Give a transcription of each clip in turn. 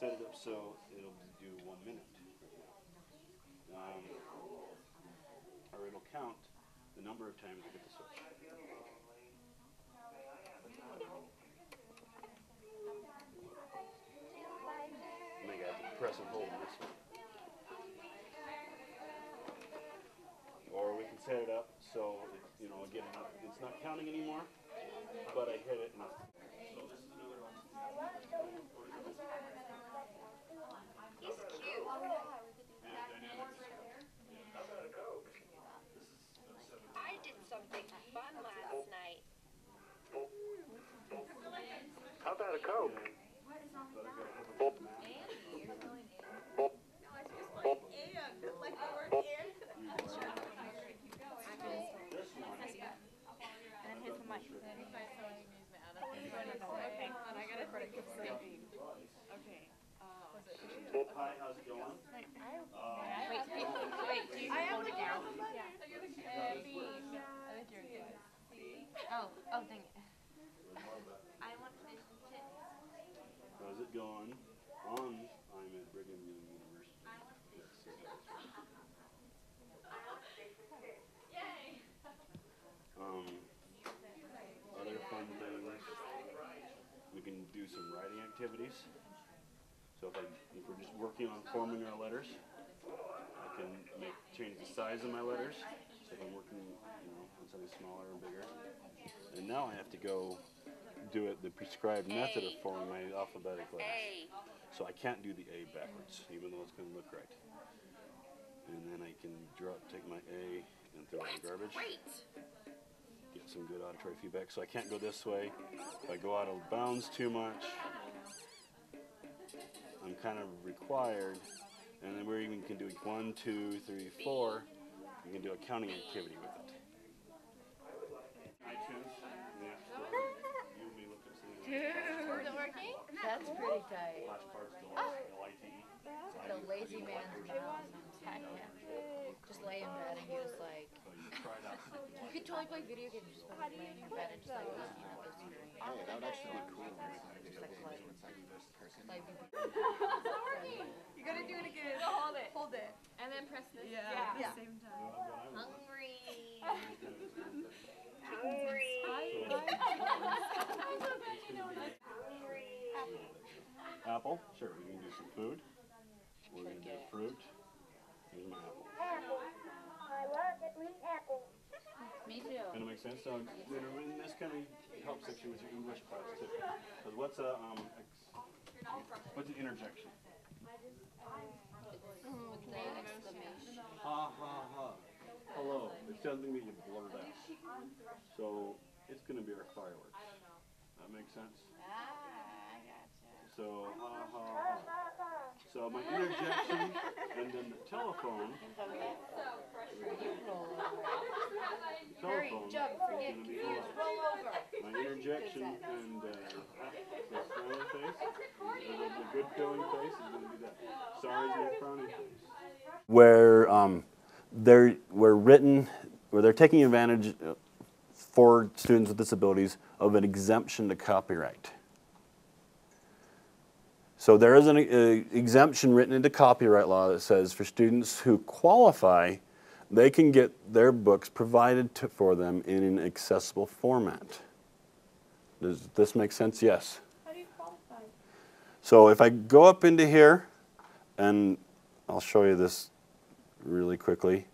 set it up so it'll do 1 minute. Or it'll count the number of times you get the switch. And I got to press and hold this one. Or we can set it up so it, you know, again, it's not counting anymore, but I hit it and so this is another one. He's cute. I did something fun last night. How about a Coke? Like the word and. And here's the mic. Okay, I gotta think of something. Okay. Hi, how's it going? Wait, do you hold it down? Yeah. I think you're good. Oh, dang it. I want fish and chips. How's it going? I'm at Brigham Young University. Yay! Other fun things, we can do some writing activities. So if we're just working on forming our letters, I can change the size of my letters. So if I'm working, on something smaller or bigger. And now I have to go do it the prescribed method of forming my alphabetic letters. So I can't do the A backwards, even though it's going to look right. And then I can take my A and throw it in the garbage. Get some good auditory feedback. So I can't go this way. If I go out of bounds too much, I'm kind of required. And then we even can do 1, 2, 3, 4. You can do a counting activity with it. iTunes. Is it working? That's pretty tight. L-I-T-E. The lazy man's mouse. Just lay in bed and you just like. You could totally play video games just by laying in bed and just like looking at the screen. Oh, that would actually be cool. It's not working. You gotta do it again. No, hold it. Hold it. And then press this. Yeah. At the same time. Hungry. Apple? Sure, we can do some food. We're going to do fruit. Here's my apple. I love to eat apples. Me too. Does that make sense? So, and this kind of helps actually with your English class too. Because what's an interjection? Ha ha ha. Hello. It's something that you blurt out. So it's going to be our fireworks. That makes sense? I gotcha. So ha ha ha. So my interjection and then the telephone. Hurry, jump, forget, confused, roll over. My interjection and the smiling face, the good feeling face is going to be that. Sorry is the frowning face. Where they're taking advantage for students with disabilities of an exemption to copyright. So there is an exemption written into copyright law that says for students who qualify, they can get their books provided for them in an accessible format. Does this make sense? Yes. How do you qualify? So if I go up into here, and I'll show you this really quickly,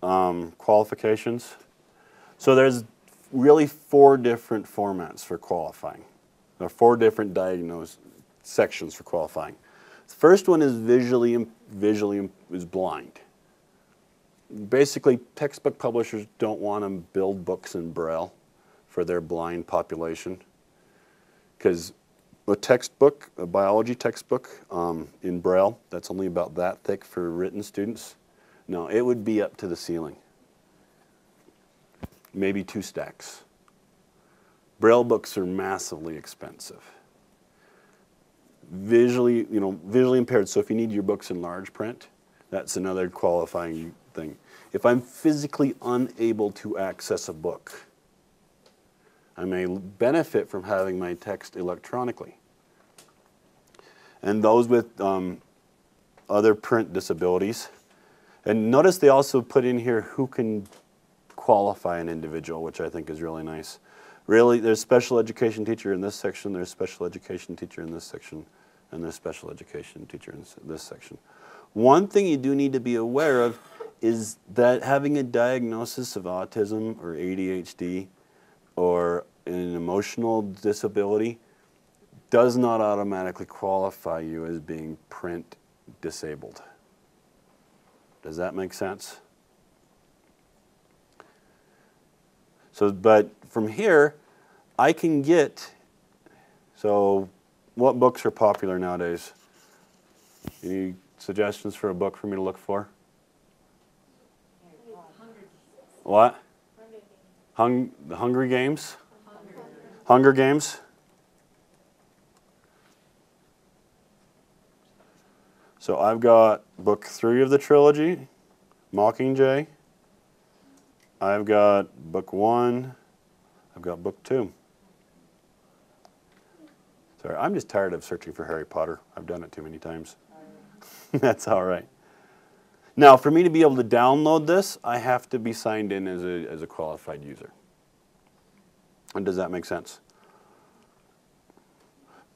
qualifications. So there's really 4 different formats for qualifying. There are 4 different diagnosed sections for qualifying. The first one is visually is blind. Basically, textbook publishers don't want to build books in Braille for their blind population because a textbook, a biology textbook in Braille, that's only about that thick for written students. No, it would be up to the ceiling. Maybe 2 stacks. Braille books are massively expensive. Visually impaired, so if you need your books in large print, that's another qualifying thing. If I'm physically unable to access a book, I may benefit from having my text electronically. and those with other print disabilities. And notice they also put in here who can qualify an individual, which I think is really nice. Really, there's special education teacher in this section, there's special education teacher in this section, and there's special education teacher in this section. One thing you do need to be aware of is that having a diagnosis of autism or ADHD or an emotional disability does not automatically qualify you as being print disabled. Does that make sense? So, but from here, I can get, so what books are popular nowadays? Any suggestions for a book for me to look for? What? The Hungry Games? Hunger Games? So I've got book 3 of the trilogy, Mockingjay. I've got book 1. I've got book 2. Sorry, I'm just tired of searching for Harry Potter. I've done it too many times. That's all right. Now, for me to be able to download this, I have to be signed in as a qualified user. And does that make sense?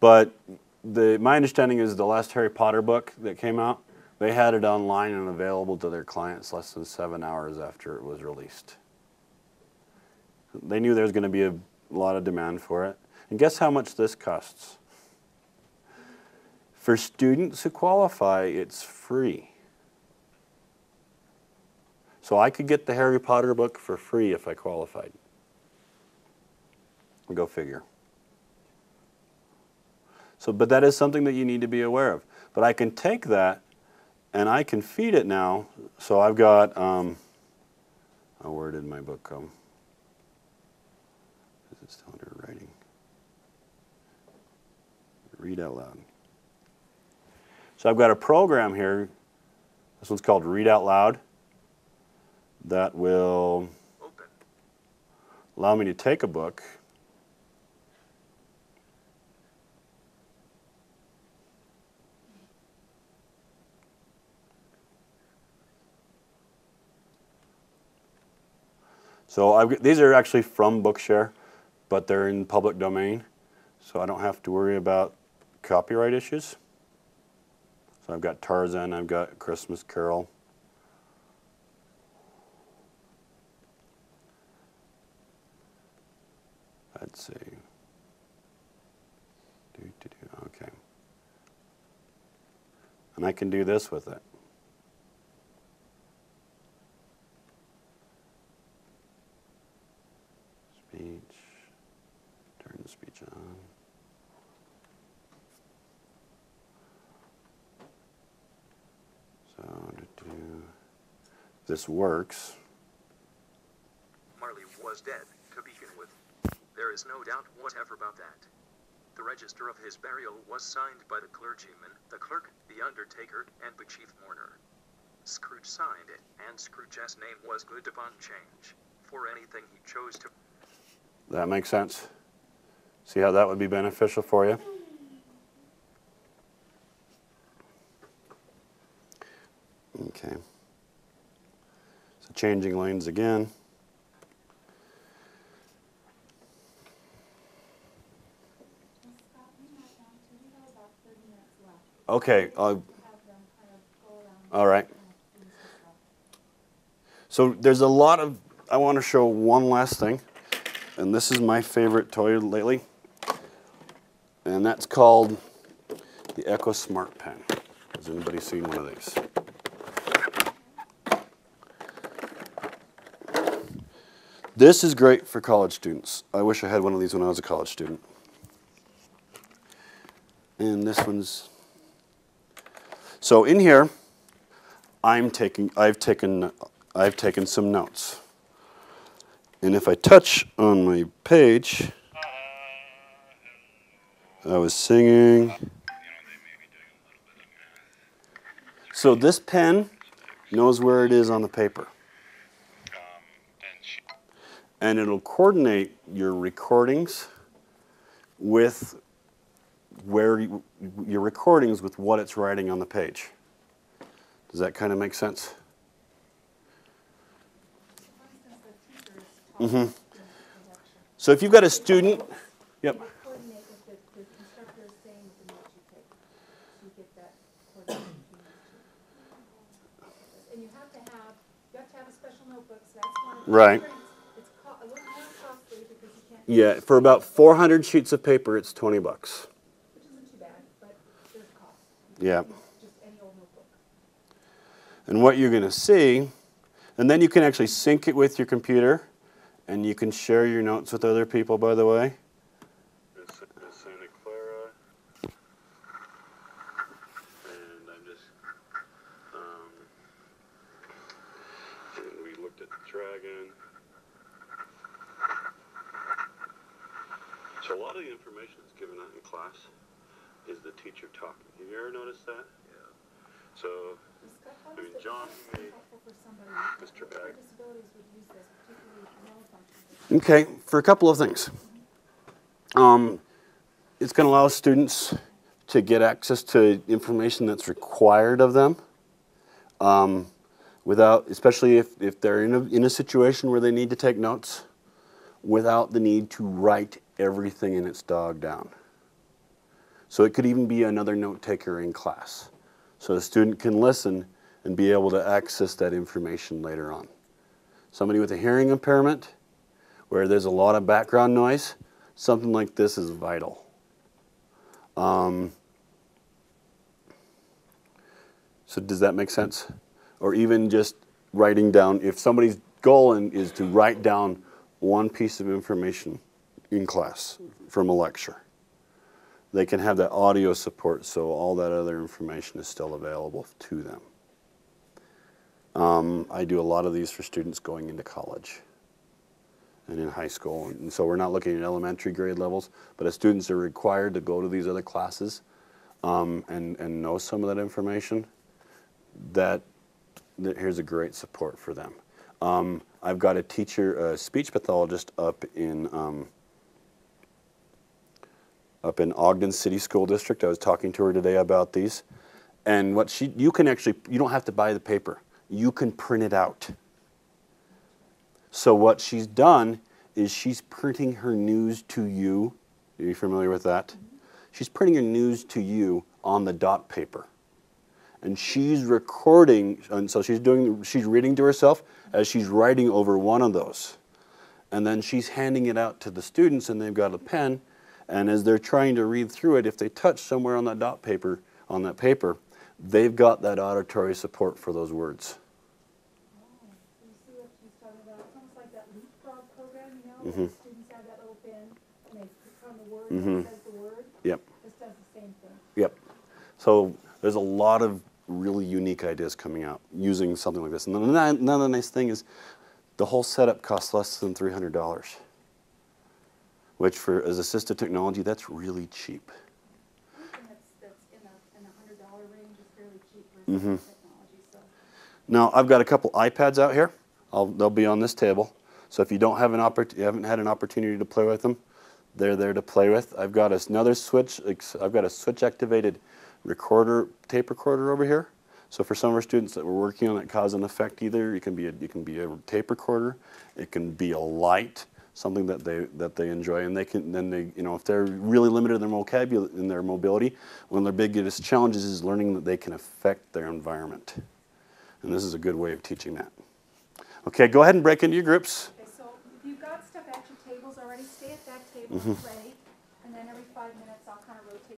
But my understanding is the last Harry Potter book that came out, they had it online and available to their clients less than 7 hours after it was released. They knew there was going to be a lot of demand for it. And guess how much this costs? For students who qualify, it's free. So I could get the Harry Potter book for free if I qualified. Go figure. So, but that is something that you need to be aware of. But I can take that and I can feed it now. So I've got, oh, where did my book go? Is it still under writing? Read out loud. So I've got a program here. This one's called Read Out Loud. That will allow me to take a book so these are actually from Bookshare, but they're in public domain, so I don't have to worry about copyright issues. So I've got Tarzan, I've got Christmas Carol. Let's see. Okay. And I can do this with it. Speech. Turn the speech on. So this works. Marley was dead, to begin with. There is no doubt whatever about that. The register of his burial was signed by the clergyman, the clerk, the undertaker, and the chief mourner. Scrooge signed it, and Scrooge's name was good upon change, for anything he chose to. That makes sense? See how that would be beneficial for you? Okay. So changing lanes again. Okay. All right. So there's a lot of, I want to show one last thing, and this is my favorite toy lately, and that's called the Echo Smart Pen. Has anybody seen one of these? This is great for college students. I wish I had one of these when I was a college student. And this one's, so in here, I've taken some notes. And if I touch on my page, I was singing. So this pen knows where it is on the paper. And it'll coordinate your recordings with where your recordings with what it's writing on the page. Does that kind of make sense? Mm-hmm. So if you've got a student, yep. Coordinate with the instructor is saying with the notes you take. So you get that coordination between those two. And you have to have a special notebook, so that's one of the Right. It's a little more costly because you can't. Yeah, for about 400 sheets of paper, it's $20. Which isn't too bad, but there's cost. Yeah. Just any old notebook. And what you're going to see, and then you can actually sync it with your computer, and you can share your notes with other people, by the way. Santa Clara. And I'm just, we looked at the dragon. So a lot of the information that's given out in class is the teacher talking. Have you ever noticed that? Yeah. So, I mean, John made Mr. Bag. Okay, for a couple of things. It's going to allow students to get access to information that's required of them, without, especially if they're in a situation where they need to take notes, without the need to write everything in its dog down. So it could even be another note taker in class. So the student can listen and be able to access that information later on. Somebody with a hearing impairment, where there's a lot of background noise, something like this is vital. So does that make sense? Or even just writing down, if somebody's goal is to write down one piece of information in class from a lecture, they can have that audio support, so all that other information is still available to them. I do a lot of these for students going into college and in high school, and so we're not looking at elementary grade levels, but as students are required to go to these other classes and know some of that information, here's a great support for them. I've got a teacher, a speech pathologist up in Ogden City School District. I was talking to her today about these. And you don't have to buy the paper. You can print it out. So what she's done is she's printing her news to you. Are you familiar with that? She's printing her news to you on the dot paper. And she's recording, and so she's reading to herself as she's writing over one of those. And then she's handing it out to the students, and they've got a pen. And as they're trying to read through it, if they touch somewhere on that dot paper, they've got that auditory support for those words. Oh, so you see what she's talking about? It's almost like that leapfrog program, you know, where the students have that little pen and they click on the word and it says the word. Yep. This does the same thing. Yep. So there's a lot of really unique ideas coming out using something like this. And another nice thing is the whole setup costs less than $300, which as assistive technology, that's really cheap. Anything that's in the $100 range is fairly cheap for assistive technology. So. Now, I've got a couple iPads out here. They'll be on this table. So if you haven't had an opportunity to play with them, they're there to play with. I've got another switch. I've got a switch-activated tape recorder over here. So for some of our students that we're working on that cause and effect, either it can be a tape recorder, it can be a light, something that they enjoy, and if they're really limited in their vocabulary, in their mobility, one of their biggest challenges is learning that they can affect their environment, and this is a good way of teaching that. Okay, go ahead and break into your groups. Okay, so if you've got stuff at your tables already, stay at that table and play, and then every 5 minutes I'll kind of rotate.